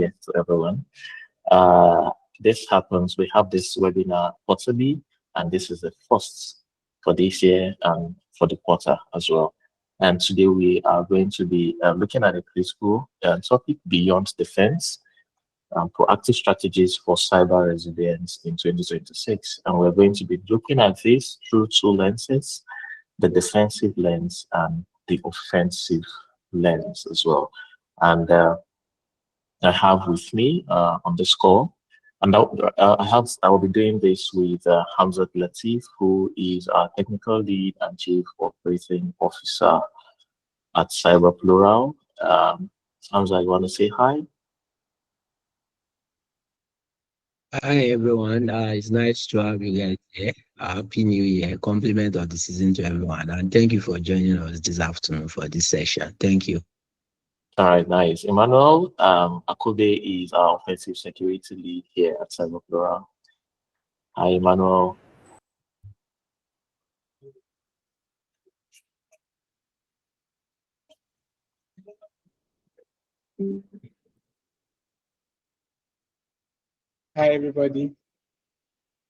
Yes, to everyone. Uh, this happens, we have this webinar quarterly, and this is the first for this year and for the quarter as well. And today we are going to be looking at a critical topic beyond defense, proactive strategies for cyber resilience in 2026. And we're going to be looking at this through two lenses, the defensive lens and the offensive lens as well. And I have with me on this call. And I will be doing this with Hamza Latif, who is our technical lead and chief operating officer at CyberPlural. Hamza, you want to say hi? Hi everyone, it's nice to have you guys here. Happy New Year, compliment of the season to everyone, and thank you for joining us this afternoon for this session. Thank you. All right, nice. Emmanuel Akobe is our offensive security lead here at CyberPlural. Hi, Emmanuel. Hi, everybody.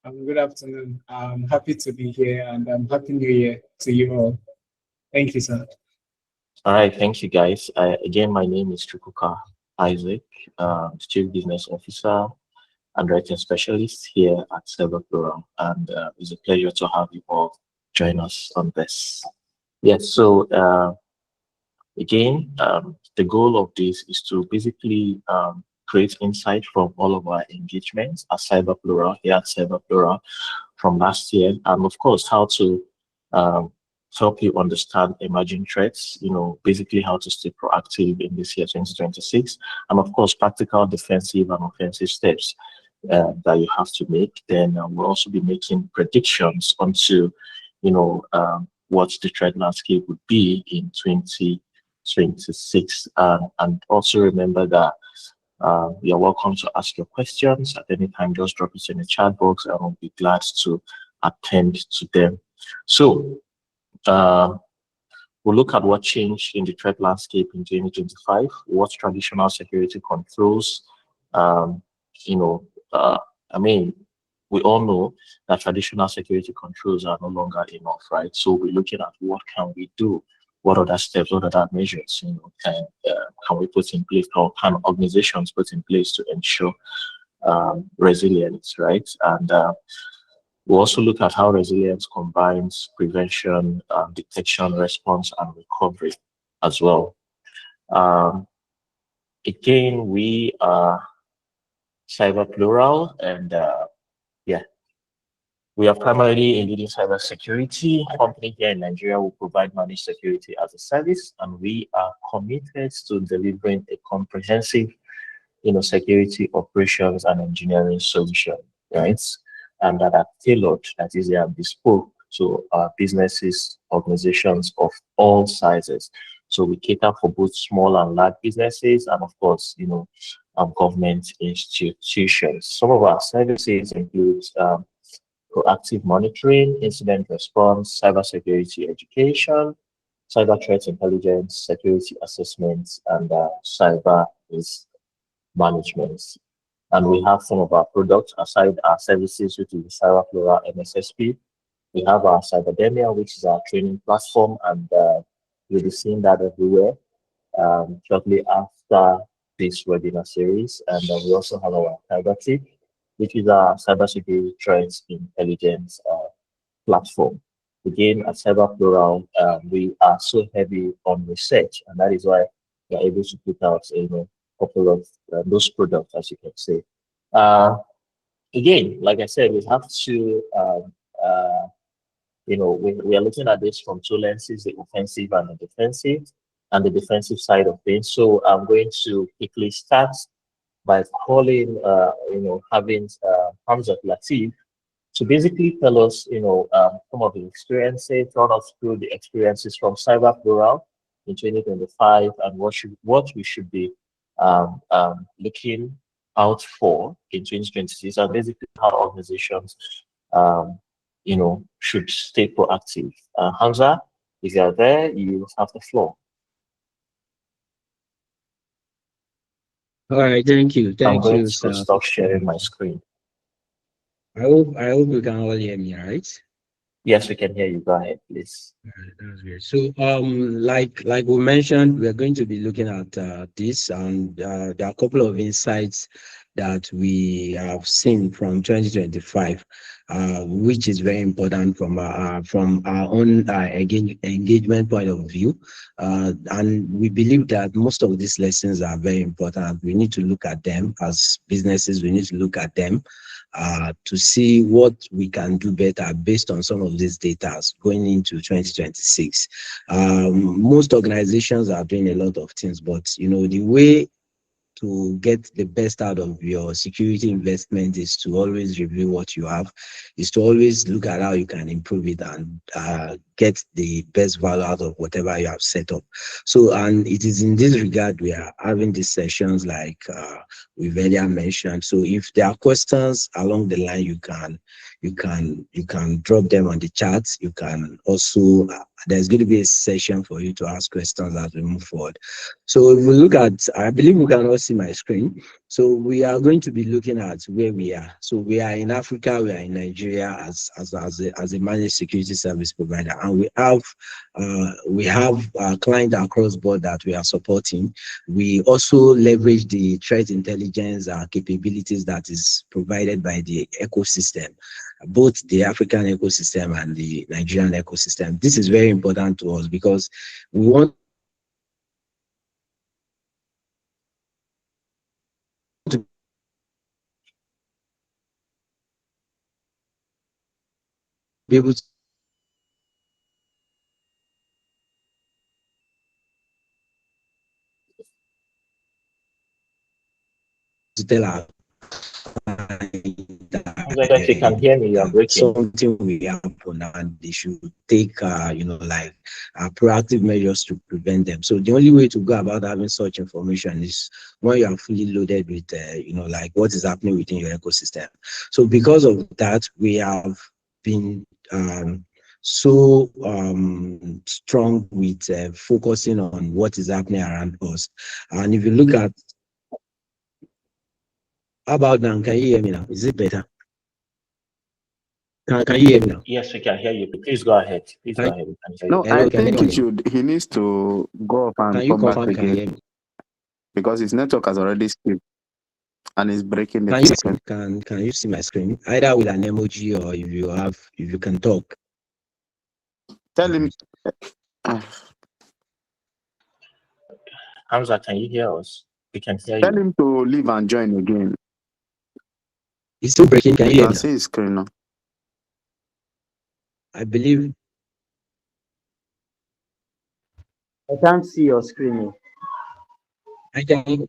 Good afternoon. I'm happy to be here and Happy New Year to you all. Thank you, sir. All right, thank you, guys. Again, my name is Chukwuka Isaac, Chief Business Officer and Writing Specialist here at CyberPlural, and it's a pleasure to have you all join us on this. Yes, so again, the goal of this is to basically create insight from all of our engagements at CyberPlural, here at CyberPlural from last year, and of course, how to um, help you understand emerging threats, basically how to stay proactive in this year, 2026, and of course, practical defensive and offensive steps that you have to make. Then we'll also be making predictions onto, what the threat landscape would be in 2026. And also remember that you're welcome to ask your questions at any time. Just drop it in the chat box and I'll be glad to attend to them. So we'll look at what changed in the threat landscape in 2025, what traditional security controls, um, you know, uh, I mean, we all know that traditional security controls are no longer enough, right? So we're looking at what can we do, what other steps, what other measures, can we put in place, or can organizations put in place to ensure resilience, right? And we also look at how resilience combines prevention, detection, response, and recovery as well. Um, Again, we are CyberPlural, and yeah, we are primarily a leading cybersecurity company here in Nigeria. We provide managed security as a service, and we are committed to delivering a comprehensive, security operations and engineering solution, right? And that are tailored, that is, they are bespoke to businesses, organizations of all sizes. So we cater for both small and large businesses, and of course, government institutions. Some of our services include proactive monitoring, incident response, cybersecurity education, cyber threat intelligence, security assessments, and cyber risk management. And we have some of our products aside our services, which is the CyberPlural MSSP. We have our Cyberdemia, which is our training platform, and you'll be seeing that everywhere shortly after this webinar series. And we also have our CyberTip, which is our cybersecurity threats intelligence platform. Again, at CyberPlural, we are so heavy on research, and that is why we are able to put out a couple of those products, as you can see. Uh, Again, like I said, we have to, we are looking at this from two lenses, the offensive and the defensive, and the defensive side of things. So I'm going to quickly start by calling, having Hamza Latif to basically tell us, some of the experiences, run us through the experiences from CyberPlural in 2025 and what we should be looking out for in 2026, and basically how organizations, should stay proactive. Hamza, if you are there, you have the floor. All right, thank you. I'm Thank going you, to sir. stop sharing my screen. I hope you can all hear me, right? Yes, we can hear you. Go ahead, please. Alright, that's great. So, like we mentioned, we're going to be looking at this, and there are a couple of insights that we have seen from 2025, which is very important from our own engagement point of view. And we believe that most of these lessons are very important. We need to look at them as businesses. We need to look at them to see what we can do better based on some of these data going into 2026. Most organizations are doing a lot of things, but the way to get the best out of your security investment is to always review what you have, is to always look at how you can improve it and get the best value out of whatever you have set up. So, and it is in this regard we are having these sessions like we've earlier mentioned. So if there are questions along the line, you can drop them on the chat. You can also there's going to be a session for you to ask questions as we move forward. So if we look at, I believe we can all see my screen. So we are going to be looking at where we are. So we are in Africa, we are in Nigeria as a managed security service provider, and we have a client across board that we are supporting. We also leverage the threat intelligence capabilities that is provided by the ecosystem, both the African ecosystem and the Nigerian ecosystem. This is very important to us because we want to be able to tell our Hamza, if you can hear me, you're breaking. something will happen and they should take like proactive measures to prevent them. So the only way to go about having such information is when you are fully loaded with like what is happening within your ecosystem. So because of that, we have been so strong with focusing on what is happening around us. And if you look at, how about now, can you hear me now? Is it better? Can you hear me now? Yes, we can hear you. Please go ahead. Please go Can, ahead. We can hear you. No, hello, I can think anyone hear me? he needs to go up Can and you come back confirm? Can you again hear me? because his network has already skipped and is breaking the Can you see my frequency. screen? Can you see my screen? Either with an emoji or if you can talk. Tell him, Hamza, can you hear us? We can hear tell you. him to leave and join again. It's still breaking. Can We you hear can me now? see his screen now. I believe I can't see your screen. I can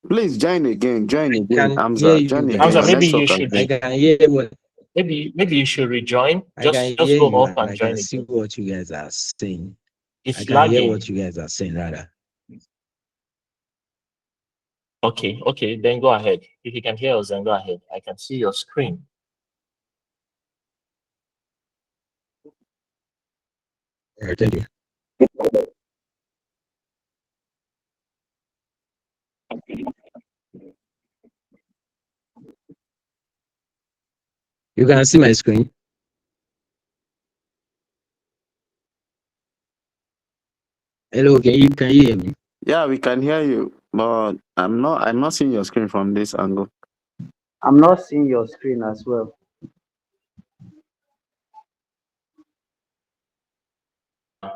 Please join again. Join I again. can hear Hamza, you join again. Hamza, Your guys. maybe you network has should I been. can hear what maybe you should rejoin. I can Just hear go you up and and I can join see again. what you guys are saying. I It's can hear lagging. what you guys are saying rather. Okay, then go ahead. If you can hear us, then go ahead. I can see your screen. All right, thank you. You can see my screen. Hello, can you hear me? Yeah, we can hear you, but I'm not seeing your screen from this angle. I'm not seeing your screen as well.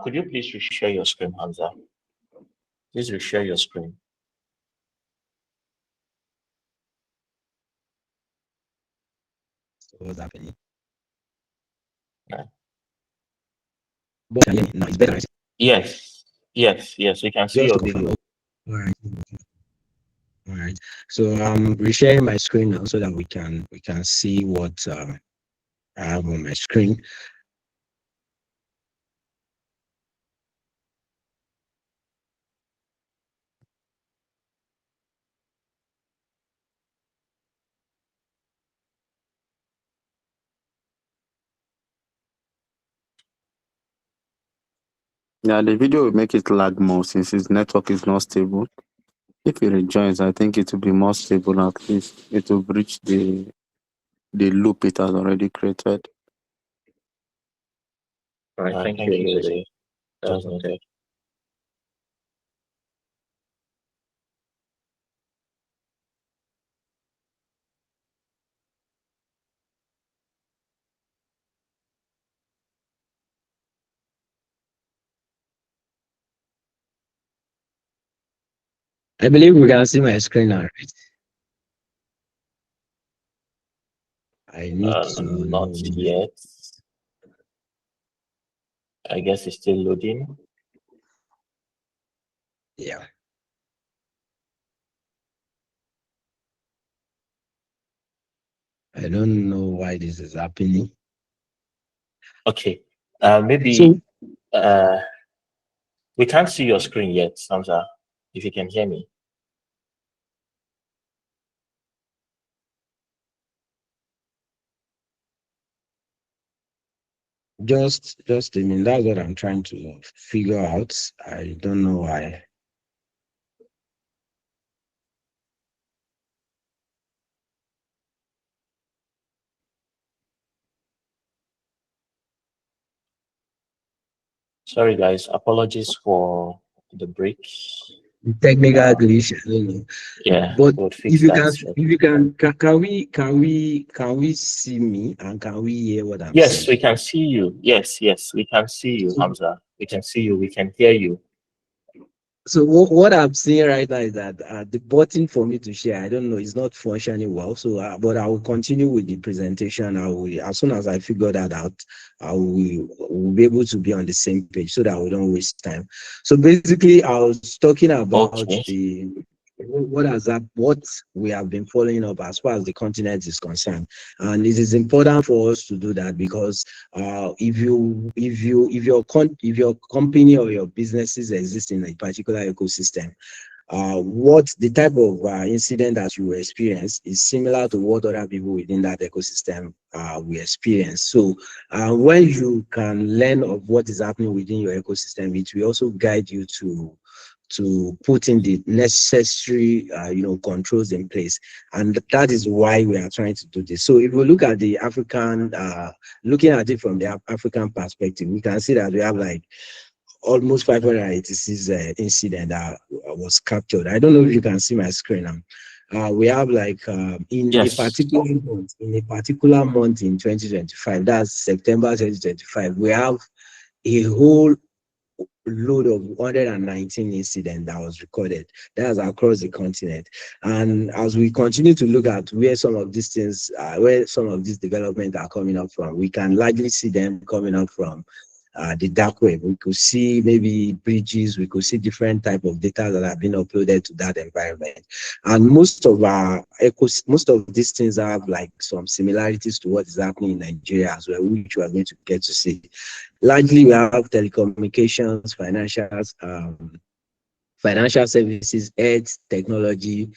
Could you please share your screen, Hamza? Please share your screen. So what's happening? Yeah. But can you hear me now? It's better. Right? Yes. We can see Just your to confirm. video. All right. All right. So I'm resharing my screen now so that we can see what I have on my screen. Yeah, the video will make it lag more since his network is not stable. If it rejoins, I think it will be more stable. At least it will breach the loop it has already created. All right, thank you, Jose. That's noted. I believe we can see my screen now, right? I need to Not know. yet. I guess it's still loading. Yeah. I don't know why this is happening. Okay. Maybe So we can't see your screen yet, Samsa. If you can hear me. just I mean, that's what I'm trying to figure out. I don't know why. Sorry, guys. Apologies for the break. Technical glitch, I don't know. Yeah, But we'll if fix you that can, shortly. can we see me and can we hear what I'm Yes, saying? we can see you. Yes, we can see you, Hamza. We can see you. We can hear you. So what I'm seeing right now is that the button for me to share, I don't know, it's not functioning well. So, but I will continue with the presentation. I will, as soon as I figure that out, will be able to be on the same page so that we don't waste time. So basically, I was talking about Okay. what we have been following up as far as the continent is concerned, and it is important for us to do that because if your company or your businesses exist in a particular ecosystem, what the type of incident that you experience is similar to what other people within that ecosystem will experience. So when you can learn of what is happening within your ecosystem, it will also guide you to put in the necessary controls in place, and that is why we are trying to do this. So if we look at the African looking at it from the African perspective, we can see that we have like almost 586 incident that was captured. I don't know if you can see my screen now. We have like in a Yes. particular month in 2025, that's September 2025, we have a whole load of 119 incidents that was recorded. That's across the continent. And as we continue to look at where some of these things, where some of these developments are coming up from, we can largely see them coming up from the dark web. We could see maybe bridges, we could see different type of data that have been uploaded to that environment. And most of these things have like some similarities to what is happening in Nigeria as well, which we are going to get to see. Largely, we have telecommunications, financial services, health, technology,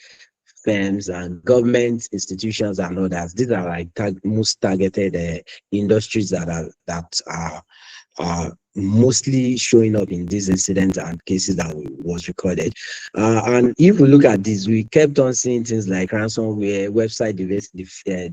firms, and government institutions and others. These are like most targeted industries that are mostly showing up in these incidents and cases that was recorded. And if we look at this, we kept on seeing things like ransomware, website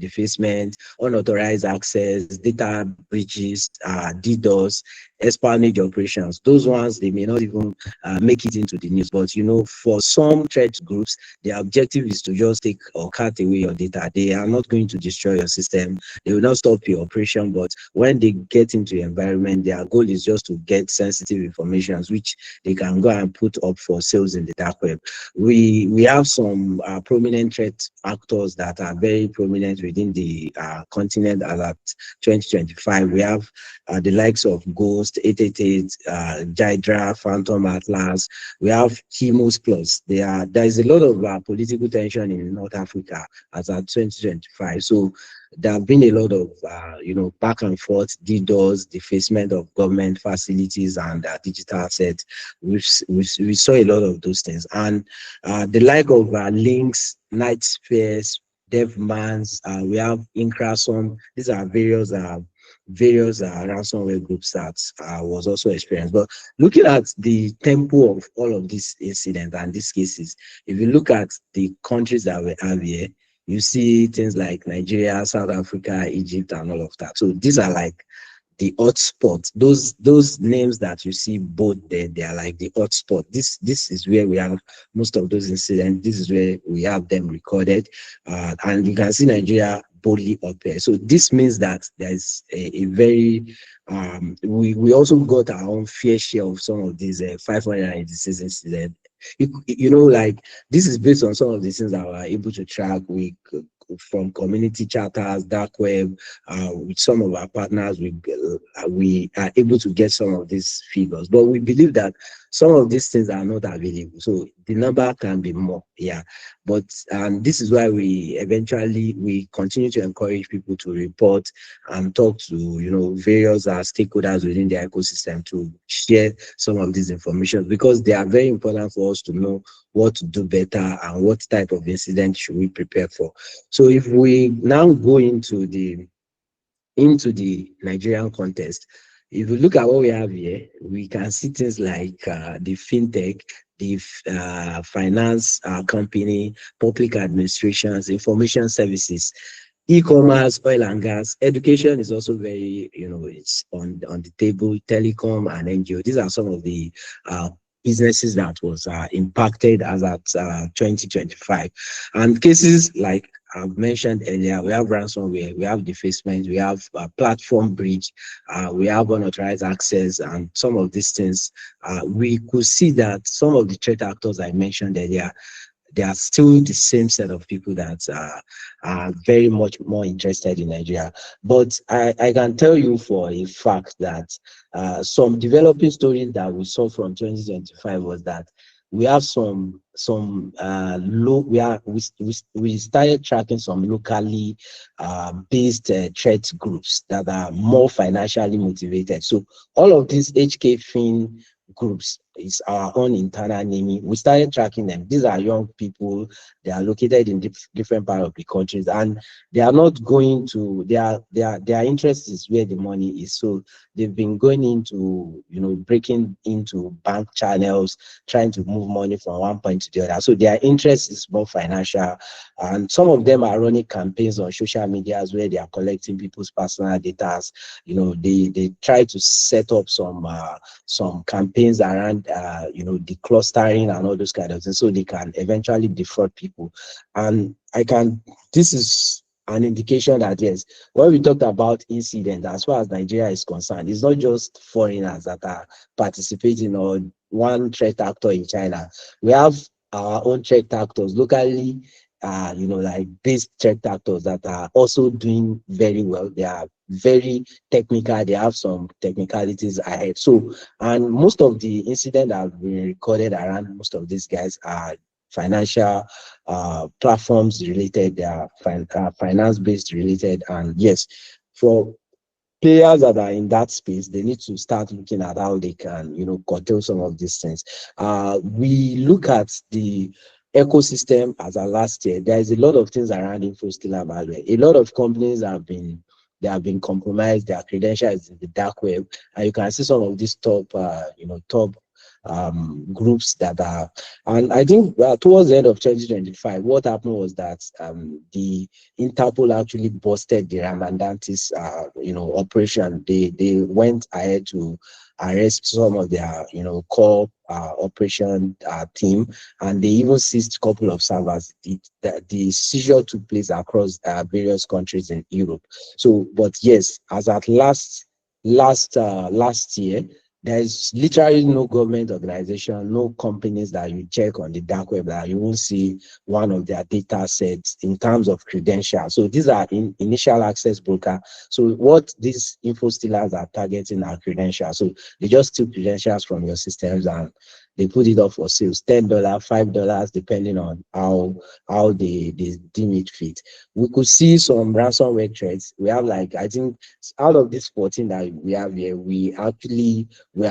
defacement, unauthorized access, data breaches, DDoS, espionage operations. Those ones, they may not even make it into the news. But, for some threat groups, their objective is to just take or cut away your data. They are not going to destroy your system. They will not stop your operation. But when they get into the environment, their goal is just to get sensitive information, which they can go and put up for sales in the dark web. We have some prominent threat actors that are very prominent within the continent as at 2025. We have the likes of Ghost, 888, Jydra, Phantom Atlas. We have Chemos Plus. There is a lot of political tension in North Africa as at 2025. So there have been a lot of back and forth, DDoS, defacement of government facilities and digital assets. We saw a lot of those things, and the like of links, night spheres, DevMans. We have Incrason. These are various various ransomware groups that was also experienced. But looking at the tempo of all of these incidents and these cases, if you look at the countries that we have here, you see things like Nigeria, South Africa, Egypt, and all of that. So these are like the hotspot. Those names that you see both there, they are like the hotspot. This is where we have most of those incidents. This is where we have them recorded, and you can see Nigeria boldly up there. So this means that there's a very we also got our own fair share of some of these 586 incidents. You know, like this is based on some of the things that we're able to track. We from community charters, dark web, with some of our partners, we are able to get some of these figures. But we believe that some of these things are not available, so the number can be more. Yeah, but this is why we continue to encourage people to report and talk to various stakeholders within the ecosystem to share some of this information, because they are very important for us to know what to do better and what type of incident should we prepare for. So if we now go into the Nigerian context, if you look at what we have here, we can see things like the fintech, the finance company, public administrations, information services, e-commerce, oil and gas. Education is also very, it's on the table. Telecom and NGO. These are some of the businesses that was impacted as at 2025. And cases like I've mentioned earlier, we have ransomware, we have defacement, we have platform breach, we have unauthorized access, and some of these things. We could see that some of the threat actors I mentioned earlier, they are still the same set of people that are very much more interested in Nigeria. But I can tell you for a fact that some developing stories that we saw from 2025 was that we have some we started tracking some locally based threat groups that are more financially motivated. So all of these HK Fin groups is our own internal naming. We started tracking them. These are young people. They are located in different parts of the countries, and they are not going to their interest is where the money is. So they've been going into breaking into bank channels, trying to move money from one point to the other. So their interest is more financial, and some of them are running campaigns on social media where they are collecting people's personal data. They try to set up some campaigns around the clustering and all those kind of things, so they can eventually defraud people. And this is an indication that yes, when we talked about incident, as far as Nigeria is concerned, it's not just foreigners that are participating or one threat actor in China. We have our own threat actors locally, like based threat actors that are also doing very well. They are very technical. They have some technicalities ahead. So, and most of the incidents that have been recorded around most of these guys are financial platforms related. They are finance based related. And yes, for players that are in that space, they need to start looking at how they can, curtail some of these things. We look at the ecosystem as a last year. There is a lot of things around infostealer malware. A lot of companies have been compromised. Their credentials in the dark web, and you can see some of these top groups that are. And I think towards the end of 2025, what happened was that the Interpol actually busted the Ramadantis operation. They went ahead to arrest some of their core operation team, and they even seized a couple of servers. The seizure took place across various countries in Europe. So, but yes, as at last year, there is literally no government organization, no companies that you check on the dark web that you won't see one of their data sets in terms of credentials. So these are initial access broker. So what these info stealers are targeting are credentials. So they just steal credentials from your systems, and they put it up for sales, $10, $5, depending on how they deem it fit. We could see some ransomware threats. We have like, I think out of this 14 that we have here, we are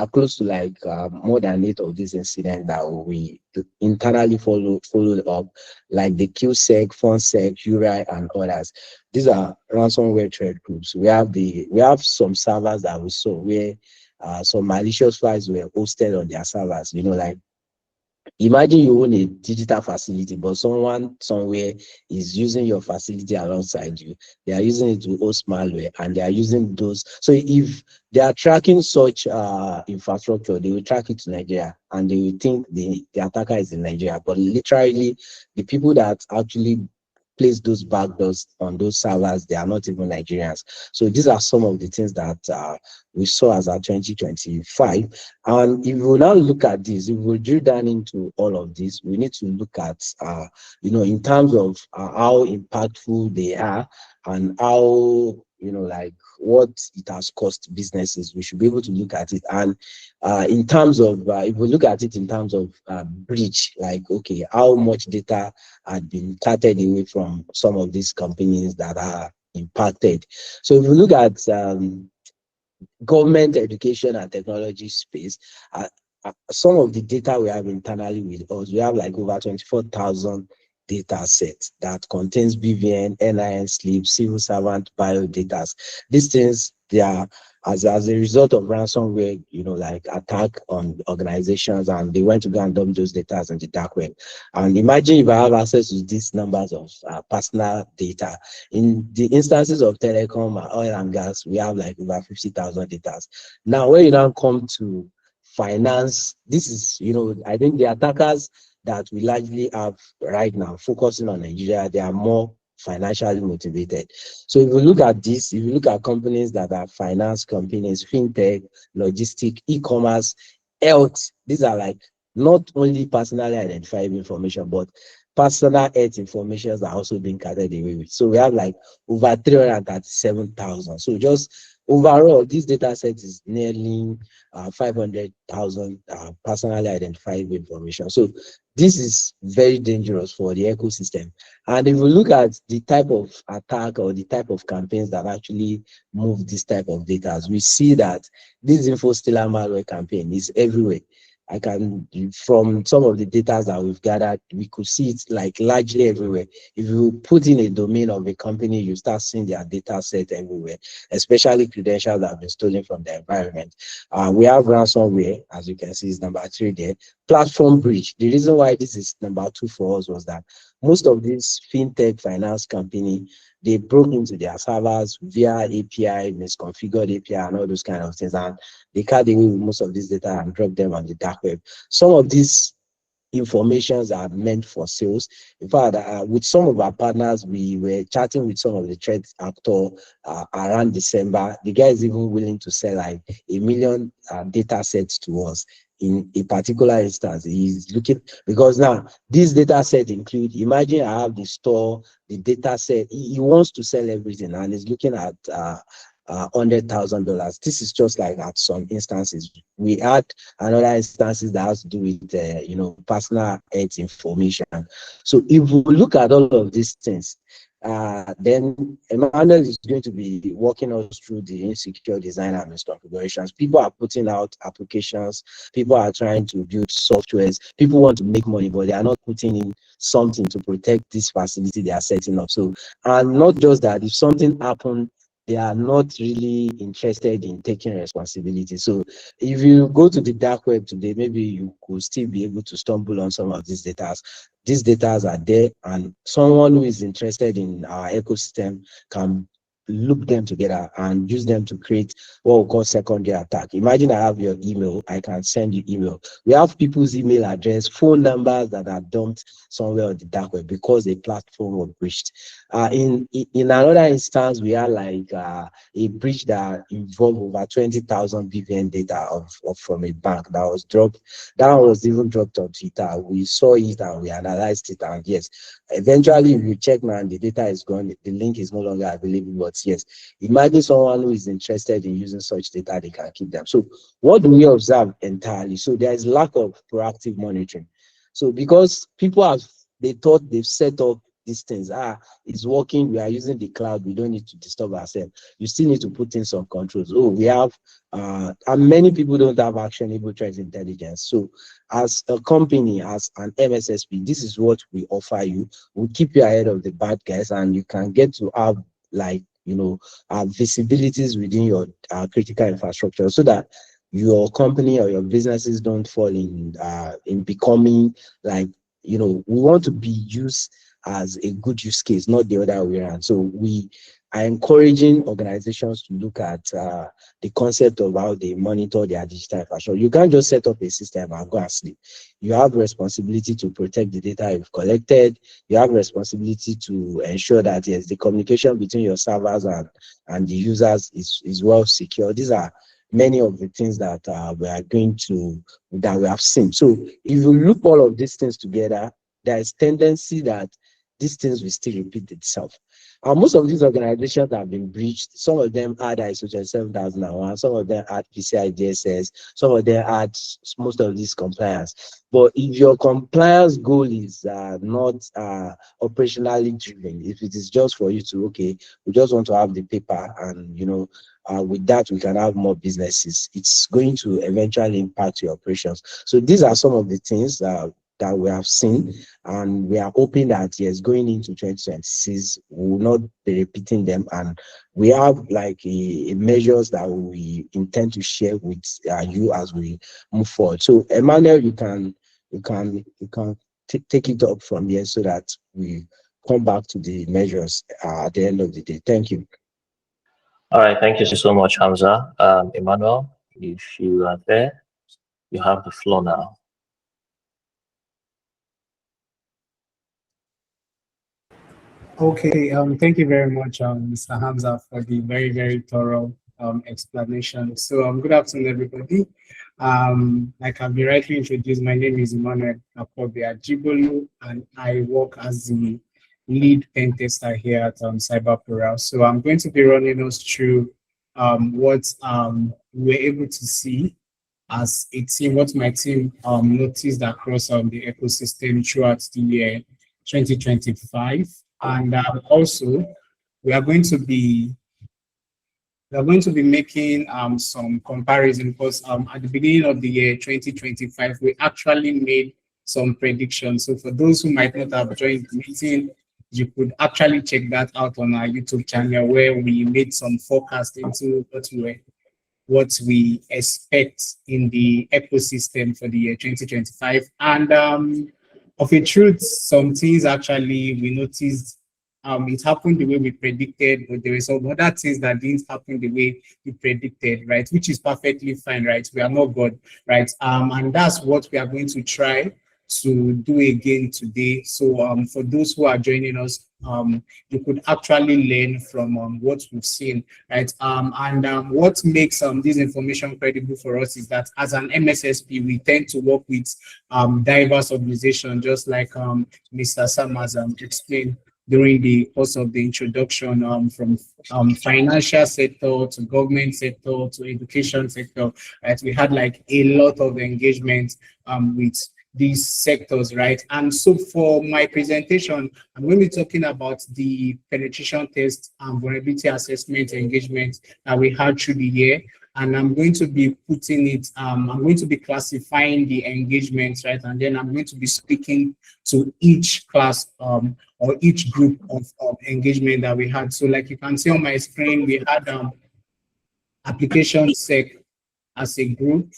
close to like more than 8 of these incidents that we internally followed up, like the QSEC, FONSEC, URI, and others. These are ransomware threat groups. We have some servers that we saw where some malicious files were hosted on their servers. Like, imagine you own a digital facility, but someone somewhere is using your facility alongside you. They are using it to host malware, and they are using those. So if they are tracking such infrastructure, they will track it to Nigeria, and they will think the attacker is in Nigeria. But literally, the people that actually place those backdoors on those servers, they are not even Nigerians. So these are some of the things that we saw as our 2025. And if we now look at this, if we drill down into all of this, we need to look at, in terms of how impactful they are and how, like what it has cost businesses. We should be able to look at it. And in terms of, if we look at it in terms of breach, like, okay, how much data had been carted away from some of these companies that are impacted. So if we look at government education and technology space, some of the data we have internally with us, we have like over 24,000 data sets that contains BVN, NIN slip, civil servant bio data. These things, they are as a result of ransomware, like attack on organizations, and they went to go and dump those data in the dark web. And imagine if I have access to these numbers of personal data. In the instances of telecom, oil and gas, we have like over 50,000 data. Now, when you now come to finance, this is, I think the attackers that we largely have right now, focusing on Nigeria, they are more financially motivated. So if you look at this, if you look at companies that are finance companies, fintech, logistic, e-commerce, health, these are like not only personally identifiable information, but personal health information are also being carried away with. So we have like over 337,000. So just overall, this data set is nearly 500,000 personally identifiable information. So this is very dangerous for the ecosystem. And if we look at the type of attack or the type of campaigns that actually move this type of data, we see that this InfoStealer malware campaign is everywhere. From some of the data that we've gathered, we could see it like largely everywhere. If you put in a domain of a company, you start seeing their data set everywhere, especially credentials that have been stolen from the environment. We have ransomware, as you can see, is number 3 there. Platform breach. The reason why this is number 2 for us was that most of these fintech finance company, they broke into their servers via API, misconfigured API, and all those kind of things. And they carried away with most of this data and dropped them on the dark web. Some of these informations are meant for sales. In fact, with some of our partners, we were chatting with some of the threat actors around December. The guy is even willing to sell like 1 million data sets to us. In a particular instance, he's looking, because now this data set include, imagine I have the store, the data set, he wants to sell everything, and he's looking at $100,000. This is just like at some instances. We had another instances that has to do with personal health information. So if we look at all of these things, then Emmanuel is going to be walking us through the insecure design and misconfigurations. People are putting out applications, people are trying to build softwares, people want to make money, but they are not putting in something to protect this facility they are setting up. So, and not just that, if something happened, they are not really interested in taking responsibility. So if you go to the dark web today, maybe you could still be able to stumble on some of these data. These data are there, and someone who is interested in our ecosystem can loop them together and use them to create what we call secondary attack. Imagine I have your email, I can send you email. We have people's email address, phone numbers that are dumped somewhere on the dark web because a platform was breached. In another instance, we had like a breach that involved over 20,000 BVN data of from a bank that was dropped. That was even dropped on Twitter. We saw it and we analyzed it, and yes, eventually we check now and the data is gone. The link is no longer available. But yes, imagine someone who is interested in using such data, they can keep them. So what do we observe entirely? So there is lack of proactive monitoring. So because people have, they thought they've set up these things, it's working, we are using the cloud, we don't need to disturb ourselves. You still need to put in some controls. Oh, we have and many people don't have actionable threat intelligence. So as a company, as an MSSP, this is what we offer you. We'll keep you ahead of the bad guys, and you can get to have, like, visibilities within your critical infrastructure, so that your company or your businesses don't fall in becoming like, we want to be used as a good use case, not the other way around. So we are encouraging organizations to look at the concept of how they monitor their digital infrastructure. You can't just set up a system and go and sleep. You have responsibility to protect the data you've collected. You have responsibility to ensure that, yes, the communication between your servers and the users is well secure. These are many of the things that we have seen. So if you look all of these things together, there is tendency that these things will still repeat itself. Most of these organizations have been breached. Some of them had ISO 27001, some of them had PCI DSS, some of them had most of these compliance. But if your compliance goal is not operationally driven, if it is just for you to, okay, we just want to have the paper, and with that we can have more businesses, it's going to eventually impact your operations. So these are some of the things that we have seen, and we are hoping that, yes, going into 2026 we will not be repeating them, and we have like a measures that we intend to share with you as we move forward. So Emmanuel, you can take it up from here, so that we come back to the measures at the end of the day. Thank you. All right, thank you so much, Hamza. Emmanuel, if you are there, you have the floor now. Okay, thank you very much, Mr. Hamza, for the very, very thorough explanation. So, good afternoon, everybody. Like I've been rightly introduced, my name is Emmanuel Akobia-Jibolu, and I work as the lead pen tester here at CyberPlural. So, I'm going to be running us through what we're able to see as a team, what my team noticed across the ecosystem throughout the year 2025. And also, we are going to be making some comparison, because at the beginning of the year 2025, we actually made some predictions. So for those who might not have joined the meeting, you could actually check that out on our YouTube channel, where we made some forecast into what we expect in the ecosystem for the year 2025. And of a truth, some things actually we noticed it happened the way we predicted, but there were some other things that didn't happen the way we predicted, right? Which is perfectly fine, right? We are not God, right? And that's what we are going to try to do again today. So for those who are joining us, you could actually learn from what we've seen, right? And what makes this information credible for us is that as an MSSP, we tend to work with diverse organizations, just like Mr. Sam has explained during the course of the introduction, from financial sector to government sector to education sector, right? We had like a lot of engagement with these sectors, right? And so for my presentation, I'm going to be talking about the penetration test and vulnerability assessment engagement that we had through the year. And I'm going to be putting it, I'm going to be classifying the engagements, right? And then I'm going to be speaking to each class or each group of engagement that we had. So like you can see on my screen, we had application sec as a group.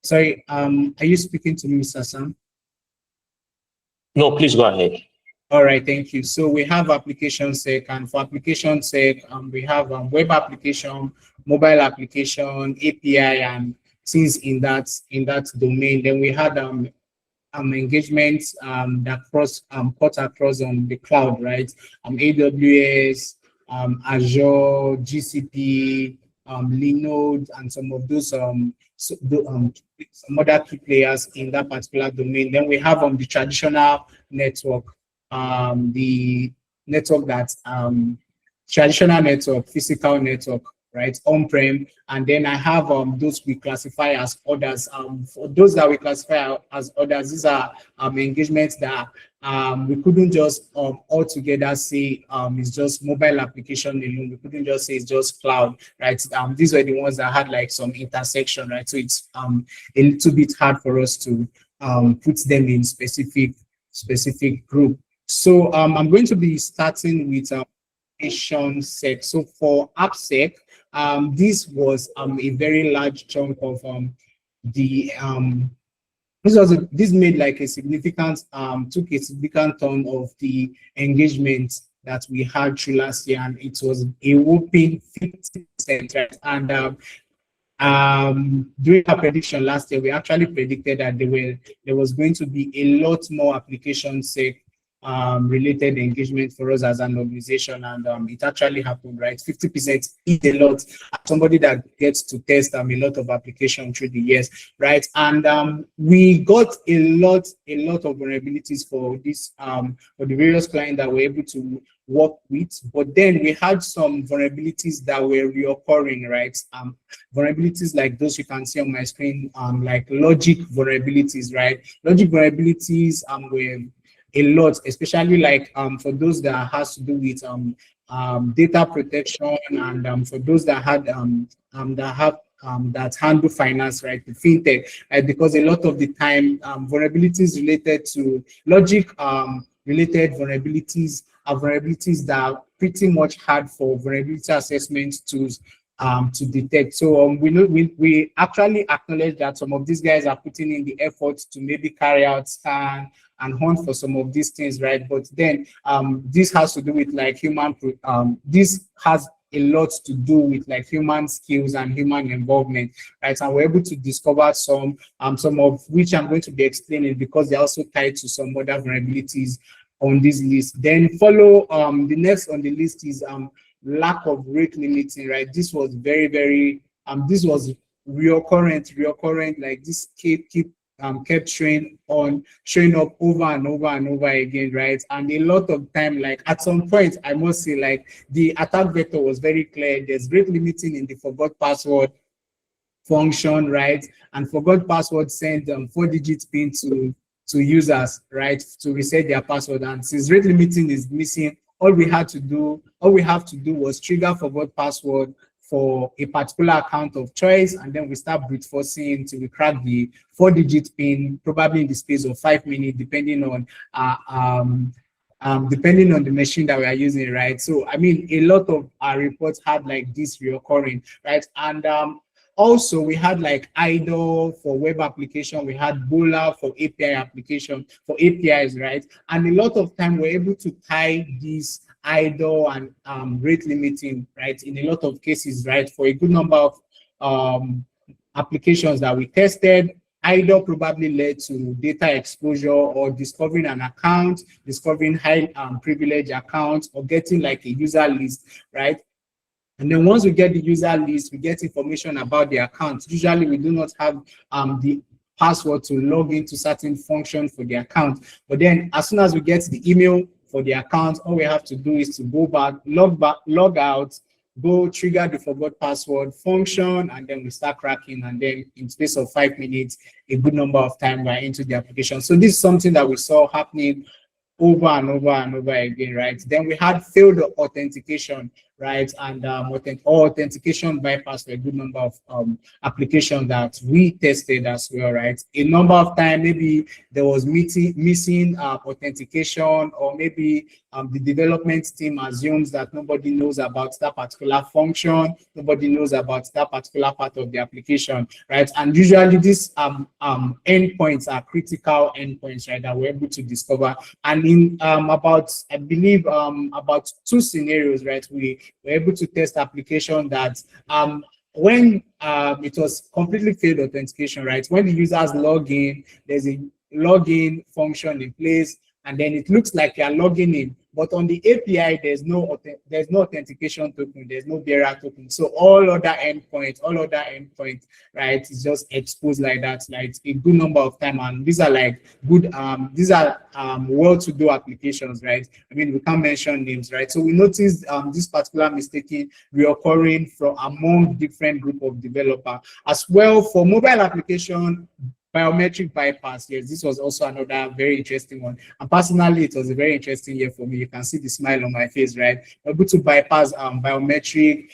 Sorry, are you speaking to me, Mr. Sam? No, please go ahead. All right, thank you. So we have application sec, and for application sec, we have web application, mobile application, API, and things in that domain. Then we had engagements that cut across the cloud, right? AWS, Azure, GCP, Linode, and some of those some other key players in that particular domain. Then we have the traditional network, the network that traditional network, physical network, right, on-prem, and then I have those we classify as others. For those that we classify as others, these are engagements that we couldn't just altogether say it's just mobile application alone. We couldn't just say it's just cloud, right? These were the ones that had like some intersection, right? So it's a little bit hard for us to put them in specific group. So I'm going to be starting with sec. So for AppSec, this was a very large chunk of the this made like a significant took a significant turn of the engagement that we had through last year, and it was a whopping 50%, right? And during our prediction last year, we actually predicted that there was going to be a lot more application sec related engagement for us as an organization, and it actually happened, right? 50% is a lot. Somebody that gets to test a lot of application through the years, right? And we got a lot of vulnerabilities for this for the various clients that were able to work with, but then we had some vulnerabilities that were reoccurring, right? Vulnerabilities like those you can see on my screen, like logic vulnerabilities, right? Logic vulnerabilities were a lot, especially like for those that has to do with data protection, and for those that had that handle finance, right, the fintech, right? Because a lot of the time vulnerabilities related to logic related vulnerabilities are vulnerabilities that are pretty much hard for vulnerability assessment tools to detect. So we actually acknowledge that some of these guys are putting in the effort to maybe carry out scan and hunt for some of these things, right? But then this has to do with like this has a lot to do with like human skills and human involvement, right? And we're able to discover some of which I'm going to be explaining because they're also tied to some other vulnerabilities on this list. Then follow the next on the list is lack of rate limiting, right? This was very this was reoccurrent, like this kept showing up over and over again, right? And a lot of time, like at some point, I must say, like the attack vector was very clear. There's rate limiting in the forgot password function, right? And forgot password send 4-digit pin to users, right, to reset their password. And since rate limiting is missing, all we have to do was trigger forgot password for a particular account of choice, and then we start brute forcing till we crack the 4-digit pin, probably in the space of 5 minutes, depending on the machine that we are using, right? So I mean, a lot of our reports had like this reoccurring, right? And also, we had like IDLE for web application, we had BOLA for API application, for APIs, right? And a lot of time we're able to tie these IDLE and rate limiting, right, in a lot of cases, right? For a good number of applications that we tested, IDLE probably led to data exposure or discovering an account, discovering high privilege accounts, or getting like a user list, right? And then once we get the user list, we get information about the account. Usually we do not have the password to log into certain functions for the account. But then as soon as we get the email for the account, all we have to do is to go back, log out, go trigger the forgot password function, and then we start cracking. And then in space of 5 minutes, a good number of times we're into the application. So this is something that we saw happening over and over again, right? Then we had failed authentication, right? And authentication bypass for a good number of applications that we tested as well, right? A number of times, maybe there was missing authentication, or maybe the development team assumes that nobody knows about that particular function, nobody knows about that particular part of the application, right? And usually these endpoints are critical endpoints, right, that we're able to discover. And in I believe about 2 scenarios, right, we were able to test application that when it was completely failed authentication, right, when the users log in, there's a login function in place, and then it looks like you are logging in. But on the API, there's no authentication token, there's no bearer token. So all other endpoints, right, is just exposed like that, like a good number of time. And these are like good, well-to-do applications, right? I mean, we can't mention names, right? So we noticed this particular mistake reoccurring from among different group of developer. As well, for mobile application, biometric bypass, yes, this was also another very interesting one. And personally, it was a very interesting year for me. You can see the smile on my face, right? We're able to bypass biometric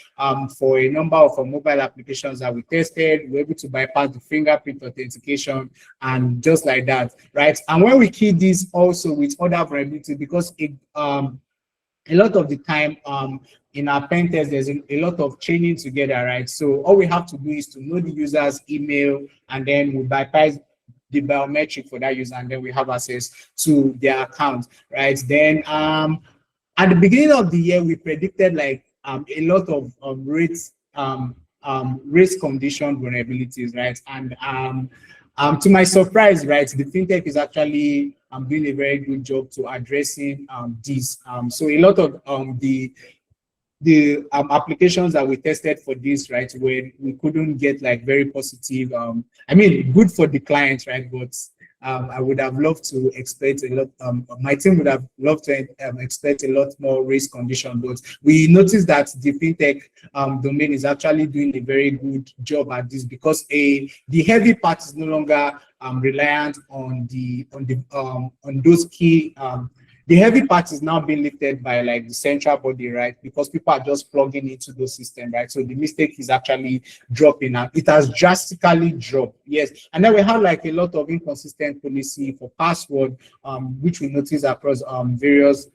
for a number of mobile applications that we tested. We're able to bypass the fingerprint authentication and just like that, right? And when we key this also with other vulnerability, because it a lot of the time in our pen test, there's a lot of chaining together, right? So all we have to do is to know the user's email, and then we bypass the biometric for that user, and then we have access to their account, right? Then at the beginning of the year, we predicted like a lot of race condition vulnerabilities, right? And to my surprise, right, the fintech is actually doing a very good job to addressing this. So a lot of the applications that we tested for this, right, where we couldn't get like very positive, I mean, good for the clients, right, but I would have loved to expect a lot, my team would have loved to expect a lot more race condition, but we noticed that the fintech domain is actually doing a very good job at this, because the heavy part is no longer reliant on those key the heavy part is now being lifted by like the central body, right? Because people are just plugging into those systems, right? So the mistake is actually dropping now. It has drastically dropped, yes. And then we have like a lot of inconsistent policy for password, which we notice across various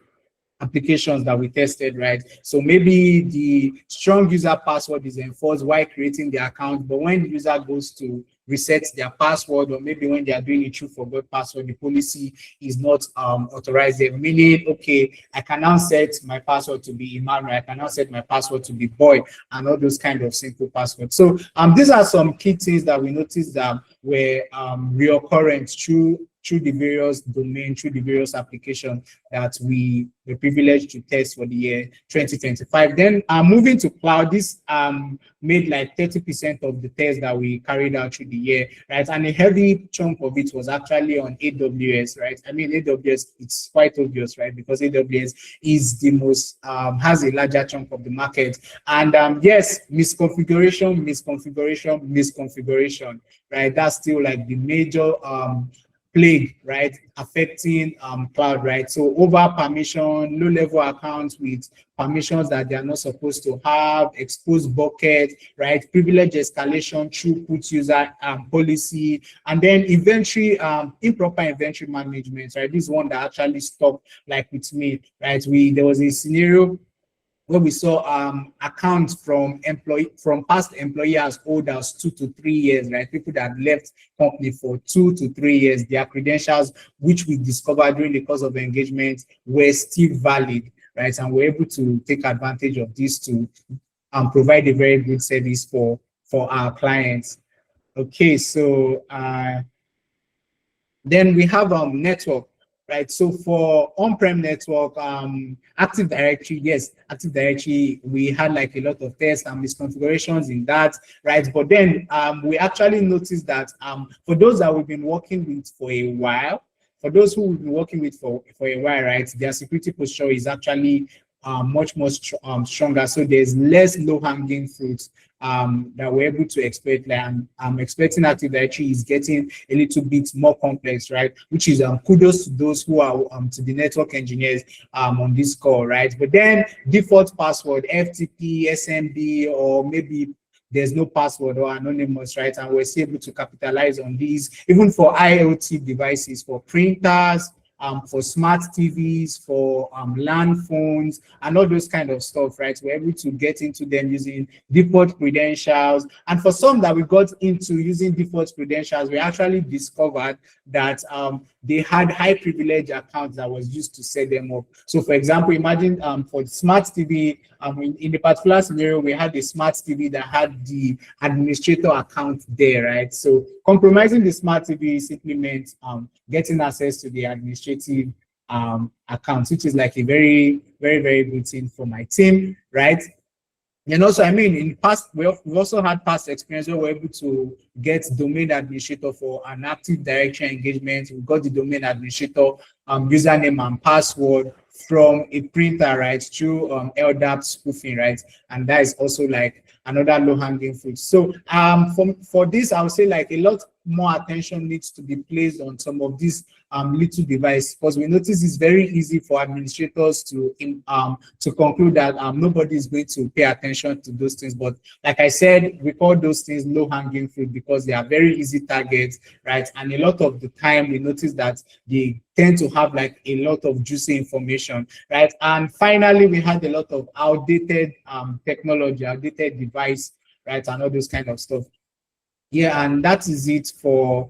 applications that we tested, right? So maybe the strong user password is enforced while creating the account, but when the user goes to reset their password, or maybe when they are doing a true forgot password, the policy is not authorized there, meaning, okay, I can now set my password to be Emmanuel, I can now set my password to be boy, and all those kind of simple passwords. So these are some key things that we noticed that were reoccurrent through the various domains, through the various applications that we were privileged to test for the year 2025. Then moving to cloud, this made like 30% of the tests that we carried out through the year, right? And a heavy chunk of it was actually on AWS, right? I mean, AWS, it's quite obvious, right? Because AWS is the most, has a larger chunk of the market. And yes, misconfiguration, right? That's still like the major plague, right, affecting cloud, right? So over permission, low level accounts with permissions that they are not supposed to have, exposed bucket, right, privilege escalation, throughput user policy, and then inventory, improper inventory management, right? This is one that actually stopped like with me, right? There was a scenario where we saw accounts from past employers old as 2 to 3 years, right? People that left company for 2 to 3 years, their credentials, which we discovered during the course of engagement, were still valid, right? And we're able to take advantage of this to provide a very good service for our clients. Okay, so then we have network. Right, so for on-prem network, Active Directory, yes, Active Directory, we had like a lot of tests and misconfigurations in that, right? But then we actually noticed that for those that we've been working with for a while, right, their security posture is actually much more stronger. So there's less low-hanging fruits that we're able to expect. Like I'm expecting Active Directory is getting a little bit more complex, right? Which is kudos to those who are to the network engineers on this call, right? But then default password, FTP, SMB, or maybe there's no password or anonymous, right? And we're able to capitalize on these, even for IoT devices, for printers, for smart TVs, for LAN phones, and all those kind of stuff, right? We're able to get into them using default credentials. And for some that we got into using default credentials, we actually discovered that they had high privilege accounts that was used to set them up. So for example, imagine for the smart TV, in the particular scenario, we had the smart TV that had the administrator account there, right? So compromising the smart TV simply meant getting access to the administrative account, which is like a very, very, very good thing for my team, right? And also, I mean, in past, we've also had past experience where we're able to get domain administrator for an Active Directory engagement. We got the domain administrator username and password from a printer, right, through LDAP spoofing, right? And that is also like another low-hanging fruit. So for this, I would say like a lot more attention needs to be placed on some of these little devices, because we notice it's very easy for administrators to conclude that nobody is going to pay attention to those things. But like I said, we call those things low-hanging fruit because they are very easy targets, right? And a lot of the time we notice that they tend to have like a lot of juicy information, right? And finally, we had a lot of outdated technology, outdated device, right? And all those kind of stuff. Yeah, and that is it for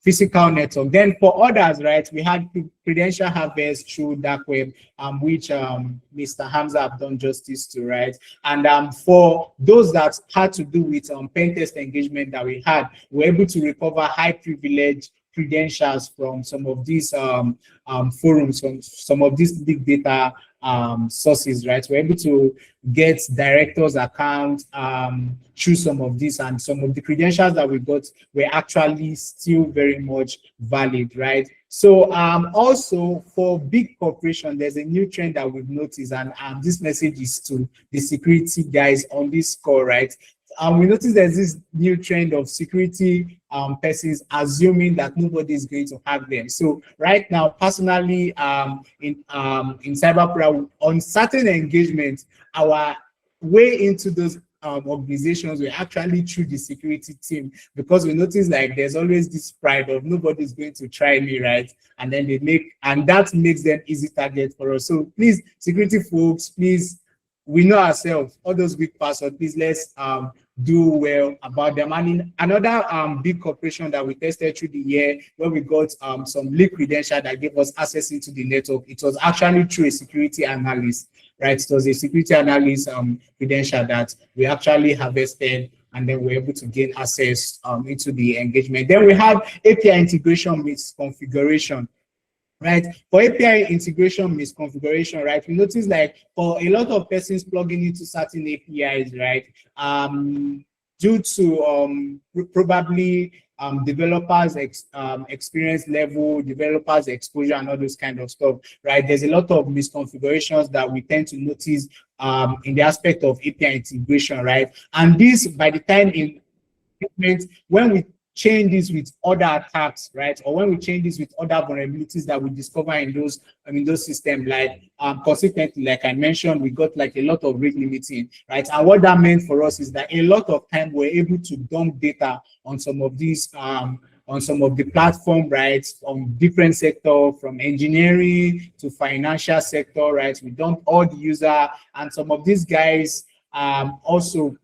physical network. Then for others, right, we had credential harvest through dark web, which Mr. Hamza have done justice to, right? And for those that had to do with pen test engagement that we had, we were able to recover high privilege credentials from some of these forums, from some of these big data sources, right? We're able to get directors' accounts through some of these, and some of the credentials that we got were actually still very much valid, right? So also for big corporations, there's a new trend that we've noticed, and this message is to the security guys on this score, right? We noticed there's this new trend of security persons assuming that nobody is going to have them. So right now, personally, in CyberPlural, on certain engagements, our way into those organizations were actually through the security team, because we notice like there's always this pride of nobody's going to try me, right? And then and that makes them easy target for us. So please, security folks, please, we know ourselves, all those weak passwords, please let's do well about them. And in another big corporation that we tested through the year, where we got some leak credential that gave us access into the network, it was actually through a security analyst, right? It was a security analyst credential that we actually harvested, and then we're able to gain access into the engagement. Then we have API integration misconfiguration. Right, for API integration misconfiguration, right, we notice like for a lot of persons plugging into certain APIs, right, due to probably developers experience level, developers exposure, and all those kind of stuff, right? There's a lot of misconfigurations that we tend to notice in the aspect of API integration, right? And this, by the time when we change this with other attacks, right? Or when we change this with other vulnerabilities that we discover in those systems, like consequently, like I mentioned, we got like a lot of rate limiting, right? And what that meant for us is that a lot of time we're able to dump data on some of these on some of the platform, right, from different sector, from engineering to financial sector, right? We dump all the user, and some of these guys also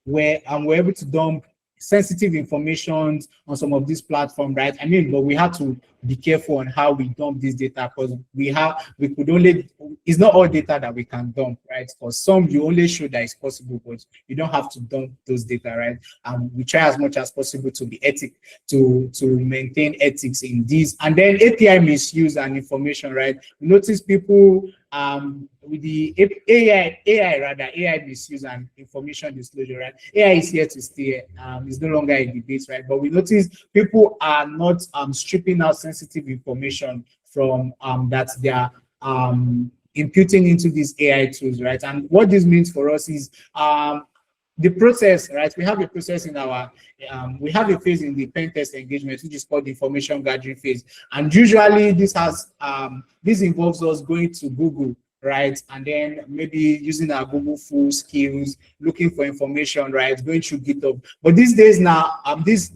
we're able to dump sensitive information on some of these platforms, right? I mean, but we have to be careful on how we dump this data, because it's not all data that we can dump, right? For some, you only show that it's possible, but you don't have to dump those data, right? And we try as much as possible to be to maintain ethics in this. And then API misuse and information, right? We notice people with the AI misuse and information disclosure, right? AI is here to stay. It's no longer a debate, right? But we notice people are not stripping out sensitive information from that they are imputing into these AI tools, right? And what this means for us is the process, right? We have a process in our, we have a phase in the pen test engagement, which is called the information gathering phase. And usually this involves us going to Google, right? And then maybe using our Google full skills, looking for information, right? Going through GitHub. But these days now, this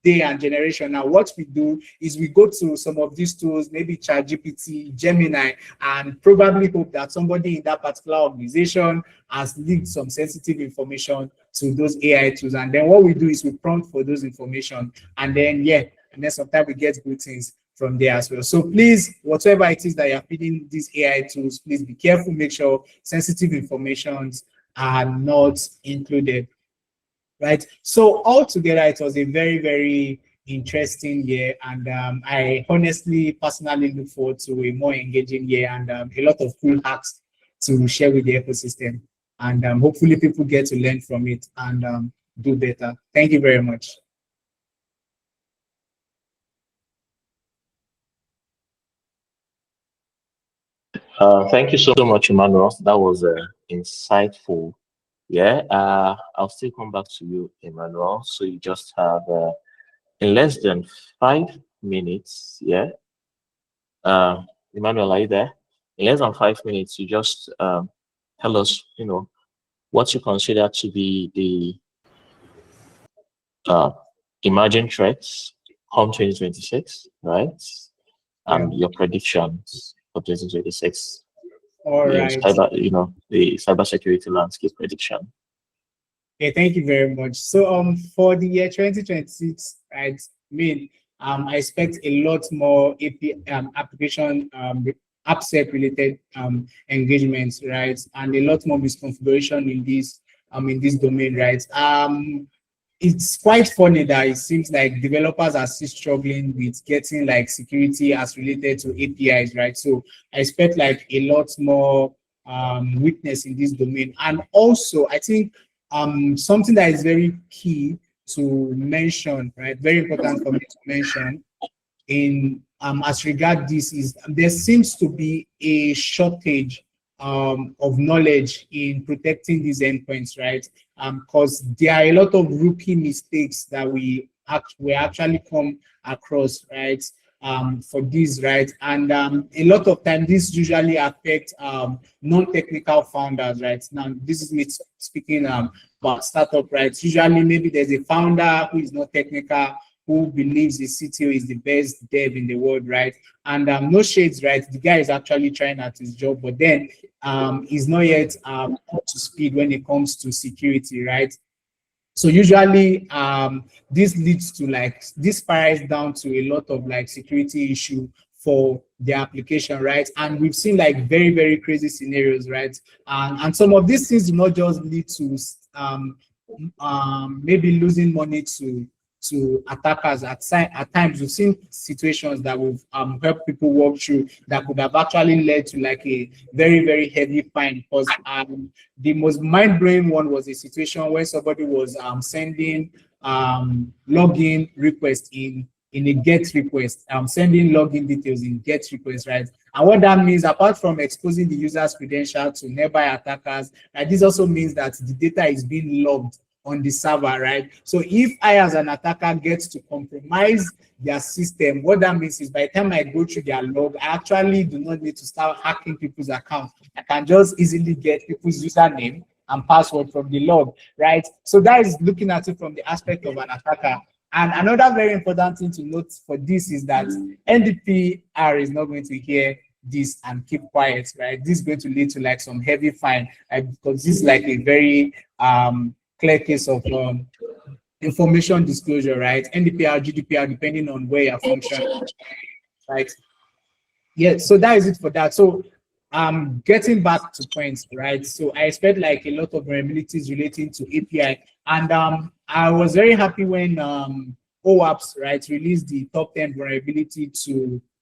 day and generation now, what we do is we go to some of these tools, maybe ChatGPT, Gemini, and probably hope that somebody in that particular organization has leaked some sensitive information to those AI tools. And then what we do is we prompt for those information, and then and then sometimes we get good things from there as well. So please, whatever it is that you're feeding these AI tools, please be careful, make sure sensitive informations are not included, right? So altogether, it was a very, very interesting year, and I honestly, personally look forward to a more engaging year and a lot of cool hacks to share with the ecosystem, and hopefully people get to learn from it and do better. Thank you very much. Thank you so much, Emmanuel. That was insightful. Yeah, I'll still come back to you, Emmanuel. So you just have in less than 5 minutes, yeah. Emmanuel, are you there? In less than 5 minutes, you just tell us, what you consider to be the emerging threats come 2026, right? And your predictions for 2026. All right. The cybersecurity landscape prediction. Okay, thank you very much. So for the year 2026, right, I expect a lot more application AppSec related engagements, right, and a lot more misconfiguration in this domain, right. It's quite funny that it seems like developers are still struggling with getting like security as related to APIs, right? So I expect like a lot more weakness in this domain. And also, I think something that is very key to mention, right? Very important for me to mention in as regard this is there seems to be a shortage of knowledge in protecting these endpoints, right? Because there are a lot of rookie mistakes that we actually come across, right? For this, right? And a lot of time, this usually affects non-technical founders, right? Now, this is me speaking about startup, right? Usually, maybe there's a founder who is not technical, who believes the CTO is the best dev in the world, right? And no shades, right? The guy is actually trying at his job, but then he's not yet up to speed when it comes to security, right? So usually this leads to this spirals down to a lot of security issue for the application, right? And we've seen very, very crazy scenarios, right? And some of these things do not just lead to maybe losing money to attackers. At times we've seen situations that we've helped people walk through that could have actually led to a very, very heavy fine. Because the most mind-blowing one was a situation where somebody was sending login request in a GET request, sending login details in GET request, right? And what that means, apart from exposing the user's credential to nearby attackers, this also means that the data is being logged on the server, right? So if I, as an attacker, get to compromise their system, what that means is by the time I go through their log, I actually do not need to start hacking people's accounts. I can just easily get people's username and password from the log, right? So that is looking at it from the aspect of an attacker. And another very important thing to note for this is that NDPR is not going to hear this and keep quiet, right? This is going to lead to some heavy fine, because this is a very clear case of information disclosure, right? NDPR, GDPR, depending on where you're functioning, right? Yeah, so that is it for that. So getting back to points, right? So I expect a lot of vulnerabilities relating to API. And I was very happy when OWASP, right, released the top 10 vulnerability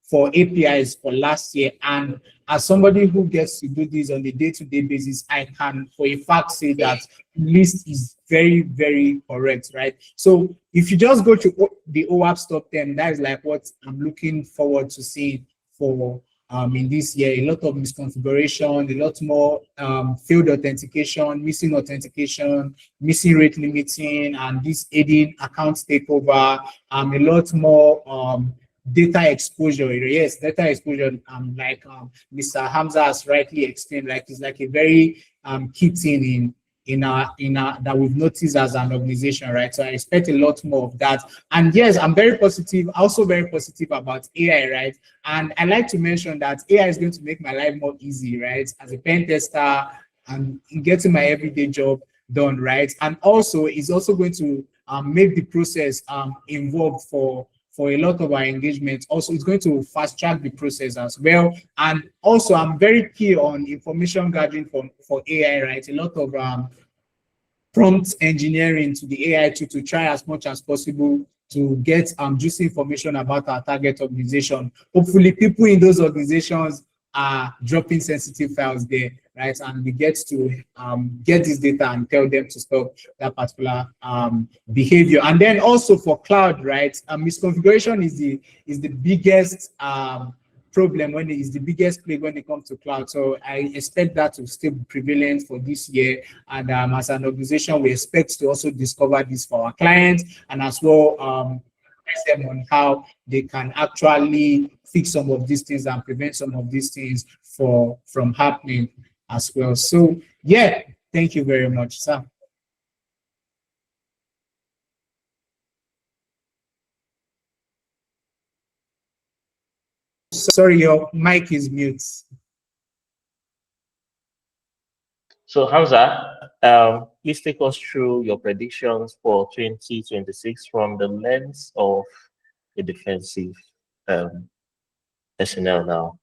for APIs for last year. And as somebody who gets to do this on a day-to-day basis, I can for a fact say that list is very, very correct, right? So if you just go to the OWASP top 10, that is what I'm looking forward to seeing for in this year. A lot of misconfiguration, a lot more failed authentication, missing rate limiting, and this aiding account takeover, a lot more data exposure. Yes, data exposure, Mr. Hamza has rightly explained, it's a very key thing in our that we've noticed as an organization, right? So I expect a lot more of that. And yes, I'm very positive, also very positive about AI, right? And I like to mention that AI is going to make my life more easy, right? As a pen tester and getting my everyday job done, right? And also it's also going to make the process involved for for a lot of our engagements. Also, it's going to fast track the process as well. And also, I'm very key on information gathering for AI, right? A lot of prompt engineering to the AI to try as much as possible to get juicy information about our target organization. Hopefully, people in those organizations are dropping sensitive files there, right? And we get to get this data and tell them to stop that particular behavior. And then also for cloud, right? Misconfiguration is the biggest problem when it is the biggest plague when it comes to cloud. So I expect that to still be prevalent for this year. And as an organization, we expect to also discover this for our clients and as well them on how they can actually fix some of these things and prevent some of these things from happening as well. So yeah, thank you very much, sir. Sorry, your mic is mute. So Hamza, please take us through your predictions for 2026 from the lens of a defensive personnel now.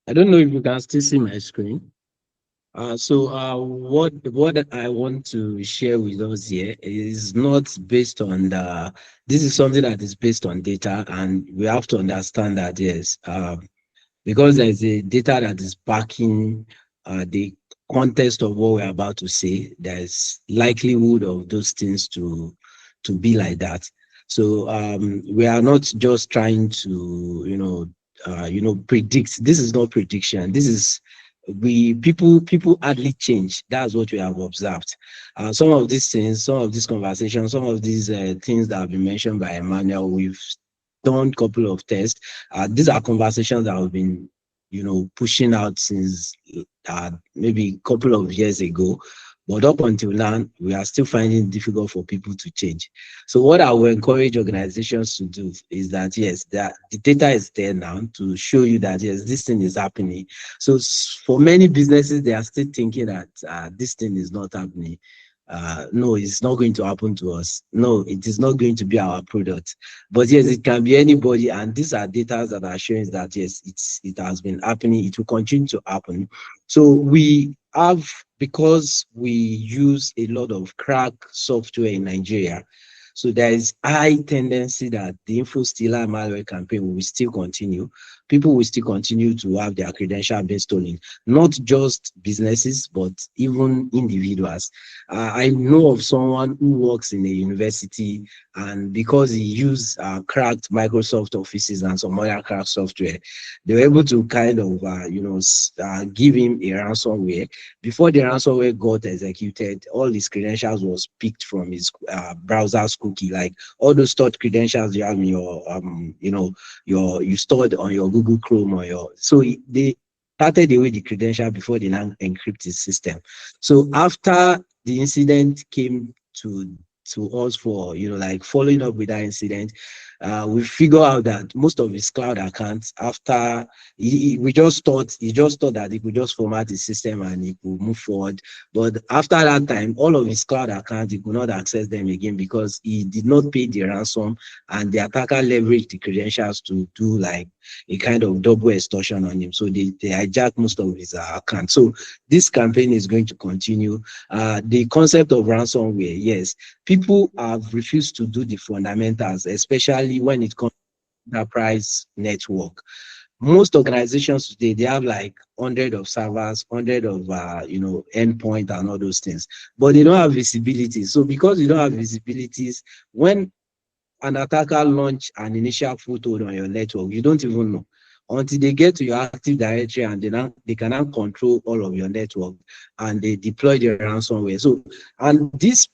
I don't know if you can still see my screen. What I want to share with us here is not based on this is something that is based on data, and we have to understand that, yes, because there's a data that is backing the context of what we're about to say, there's likelihood of those things to be like that. So we are not just trying to, predict. This is not prediction. This is people hardly change. That's what we have observed. Some of these things, some of these conversations, some of these things that have been mentioned by Emmanuel, we've done a couple of tests. These are conversations that have been, pushing out since maybe a couple of years ago. But up until now, we are still finding it difficult for people to change. So what I will encourage organizations to do is that, yes, that the data is there now to show you that, yes, this thing is happening. So for many businesses, they are still thinking that this thing is not happening. No, it's not going to happen to us. No, it is not going to be our product. But yes, it can be anybody, and these are data that are showing that, yes, it has been happening. It will continue to happen. So we have, because we use a lot of crack software in Nigeria, so there is high tendency that the info stealer malware campaign will still continue. People will still continue to have their credential being stolen, not just businesses, but even individuals. I know of someone who works in a university, and because he used cracked Microsoft Offices and some other cracked software, they were able to kind of, give him a ransomware. Before the ransomware got executed, all his credentials was picked from his browser's cookie, like all those stored credentials you have in your, you stored on your Google Chrome or they started away the credential before they now encrypt his system. So after the incident came to us for, like following up with that incident, we figure out that most of his cloud accounts, after he just thought that he could just format his system and he could move forward. But after that time, all of his cloud accounts, he could not access them again because he did not pay the ransom, and the attacker leveraged the credentials to do like a kind of double extortion on him. So they hijacked most of his accounts. So this campaign is going to continue. The concept of ransomware, yes, people have refused to do the fundamentals, especially when it comes to enterprise network. Most organizations today, they have like 100 of servers, 100 of endpoint and all those things, but they don't have visibility. So because you don't have visibilities, when an attacker launch an initial foothold on your network, you don't even know until they get to your Active Directory, and they can now control all of your network, and they deploy the ransomware. So, and this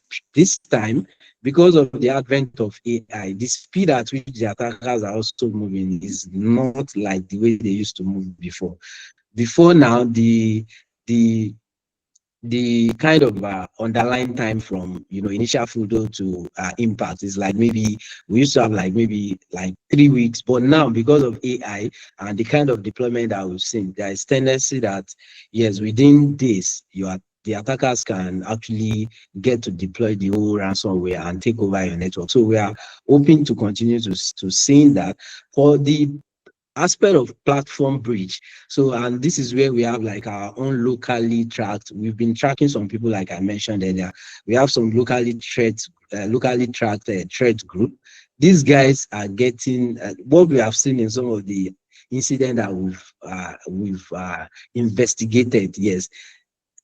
time, because of the advent of AI, the speed at which the attackers are also moving is not like the way they used to move before. Before now, the the kind of underlying time from initial photo to impact is like maybe we used to have like maybe like 3 weeks, but now because of AI and the kind of deployment that we've seen, there is tendency that yes, within days the attackers can actually get to deploy the whole ransomware and take over your network. So we are hoping to continue to seeing that. For the aspect of platform breach, so and this is where we have like our own locally tracked, we've been tracking some people like I mentioned earlier. We have some locally tracked threat group. These guys are getting what we have seen in some of the incident that we've investigated. Yes,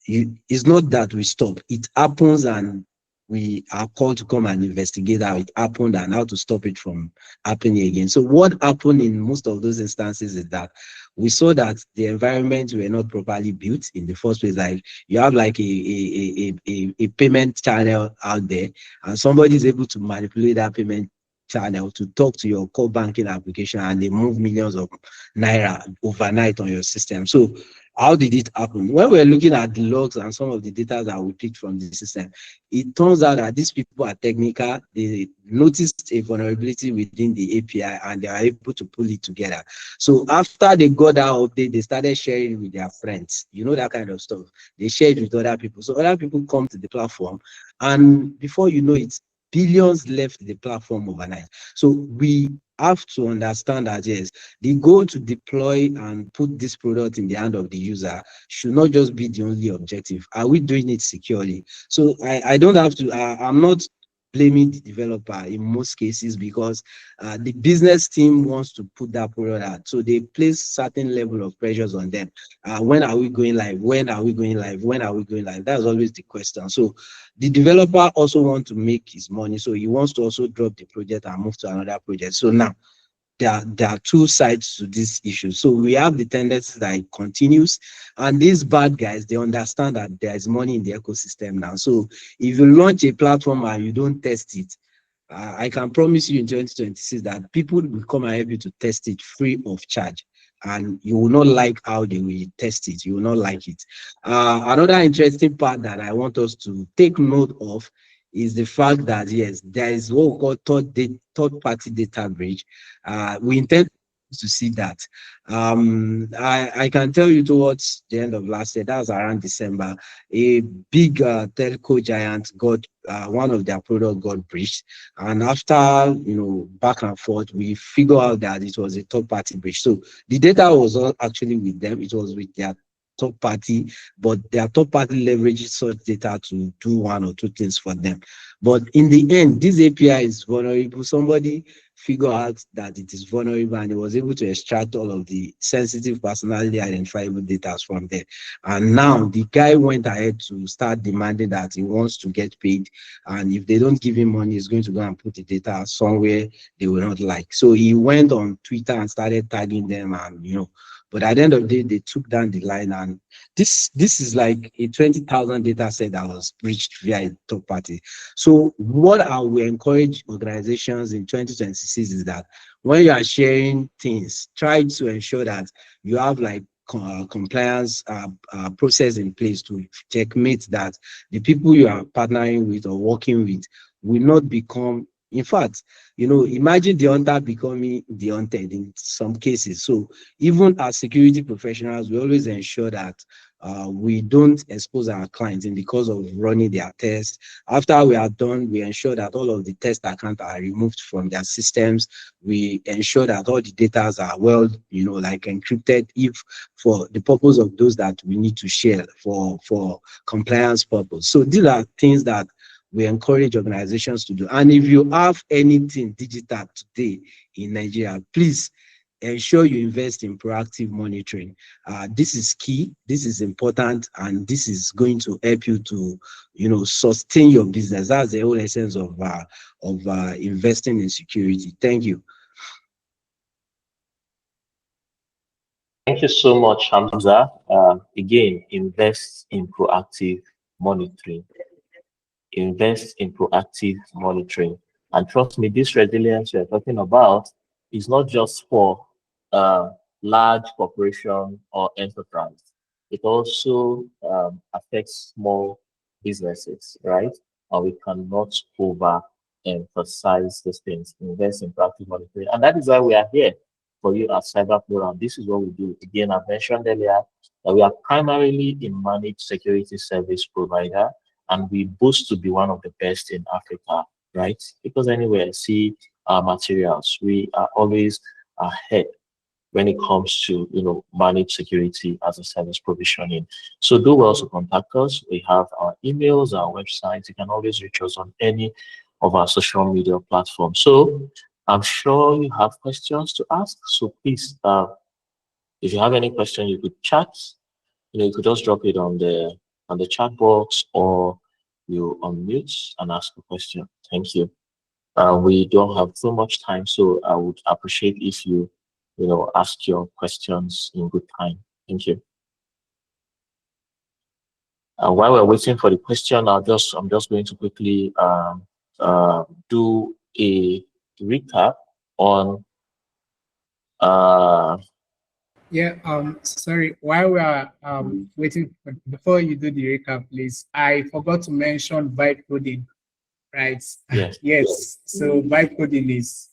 it's not that we stop. It happens and we are called to come and investigate how it happened and how to stop it from happening again. So what happened in most of those instances is that we saw that the environments were not properly built in the first place. Like you have like a payment channel out there and somebody is able to manipulate that payment channel to talk to your core banking application and they move millions of naira overnight on your system. So how did it happen? When we're looking at the logs and some of the data that we picked from the system, it turns out that these people are technical. They noticed a vulnerability within the API and they are able to pull it together. So after they got that update, they started sharing it with their friends. You know, that kind of stuff. They shared with other people. So other people come to the platform and before you know it, billions left the platform overnight. So we have to understand that yes, the goal to deploy and put this product in the hand of the user should not just be the only objective. Are we doing it securely? So I don't have to, I'm not blaming the developer in most cases because the business team wants to put that product out. So they place certain level of pressures on them. When are we going live? When are we going live? When are we going live? That's always the question. So the developer also wants to make his money. So he wants to also drop the project and move to another project. So now there are two sides to this issue. So we have the tendency that it continues, and these bad guys, they understand that there is money in the ecosystem now. So if you launch a platform and you don't test it, I can promise you in 2026 that people will come and help you to test it free of charge. And you will not like how they will test it. You will not like it. Another interesting part that I want us to take note of is the fact that yes, there is what we call third-party data breach. We intend to see that. I can tell you towards the end of last year, that was around December, a big telco giant got one of their product got breached, and after back and forth, we figured out that it was a third-party breach. So the data was not actually with them; it was with their third party, but their third party leverages such data to do one or two things for them. But in the end, this API is vulnerable. Somebody figured out that it is vulnerable and it was able to extract all of the sensitive personality identifiable data from there. And now the guy went ahead to start demanding that he wants to get paid. And if they don't give him money, he's going to go and put the data somewhere they will not like. So he went on Twitter and started tagging them and but at the end of the day, they took down the line, and this is like a 20,000 data set that was breached via a third party. So what I will encourage organizations in 2026 is that when you are sharing things, try to ensure that you have like compliance process in place to checkmate that the people you are partnering with or working with will not become, in fact, imagine the hunter becoming the hunted in some cases. So even as security professionals, we always ensure that we don't expose our clients in the course of running their tests. After we are done, we ensure that all of the test accounts are removed from their systems. We ensure that all the data are well, like encrypted, if for the purpose of those that we need to share for compliance purpose. So these are things that we encourage organizations to do. And if you have anything digital today in Nigeria, please ensure you invest in proactive monitoring. This is key, this is important, and this is going to help you to, sustain your business. That's the whole essence of investing in security. Thank you. Thank you so much, Hamza. Again, invest in proactive monitoring. Invest in proactive monitoring. And trust me, this resilience you're talking about is not just for large corporation or enterprise. it also affects small businesses, right? And we cannot over emphasize these things, invest in proactive monitoring. And that is why we are here for you at CyberPlural. This is what we do. Again, I mentioned earlier that we are primarily a managed security service provider, and we boast to be one of the best in Africa, right? Because anywhere I see our materials, we are always ahead when it comes to managed security as a service provisioning. So do well to contact us. We have our emails, our websites. You can always reach us on any of our social media platforms. So I'm sure you have questions to ask. So please, if you have any question, you could chat. You could just drop it on the chat box, or you unmute and ask a question. Thank you. We don't have so much time, so I would appreciate if you ask your questions in good time. Thank you. While we're waiting for the question, I'm just going to quickly do a recap on Yeah, sorry, while we are waiting before you do the recap, please, I forgot to mention vibe coding, right? Yes. Yes, so vibe coding is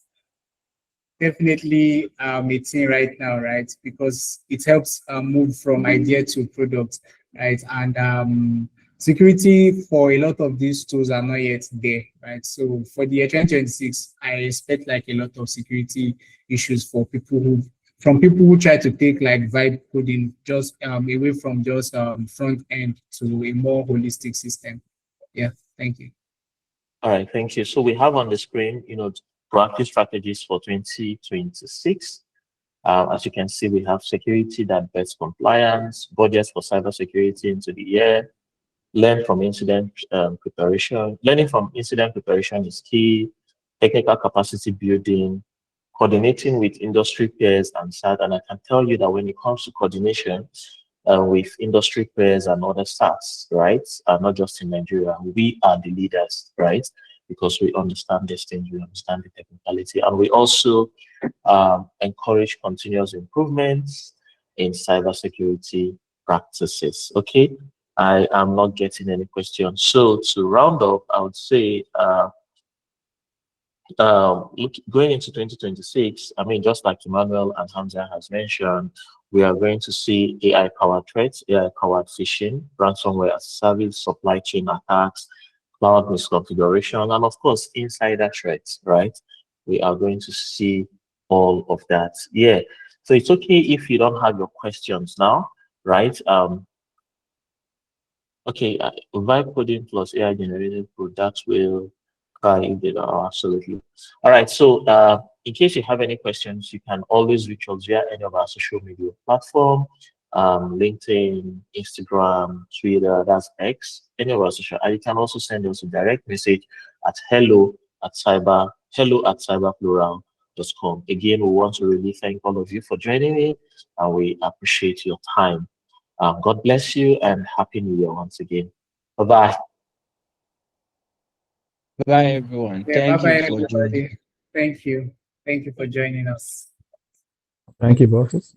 definitely a thing right now, right? Because it helps move from idea to product, right? And security for a lot of these tools are not yet there, right? So for the year 2026, I expect like a lot of security issues for people who try to take like vibe coding just away from just front end to a more holistic system. Yeah, thank you. All right, thank you. So we have on the screen, proactive strategies for 2026. As you can see, we have security that bets compliance, budgets for cybersecurity into the year, learning from incident preparation is key, technical capacity building, coordinating with industry peers and SAT. And I can tell you that when it comes to coordination with industry peers and other SATs, right, not just in Nigeria, we are the leaders, right? Because we understand these things, we understand the technicality, and we also encourage continuous improvements in cybersecurity practices. Okay, I am not getting any questions. So to round up, I would say going into 2026, I mean, just like Emmanuel and Hamza has mentioned, we are going to see AI-powered threats, AI-powered phishing, ransomware as a service, supply chain attacks, cloud misconfiguration, and of course, insider threats, right? We are going to see all of that. Yeah. So it's okay if you don't have your questions now, right? Okay, vibe coding plus AI generated products will absolutely. All right, so in case you have any questions, you can always reach us via any of our social media platform, LinkedIn, Instagram, Twitter, that's X, any of our social. And you can also send us a direct message at hello at cyberplural.com. Again, we want to really thank all of you for joining me, and we appreciate your time. God bless you and Happy New Year once again. Bye-bye. Bye, everyone. Yeah, Thank bye-bye, you for joining. everybody. Thank you. Thank you for joining us. Thank you, bosses.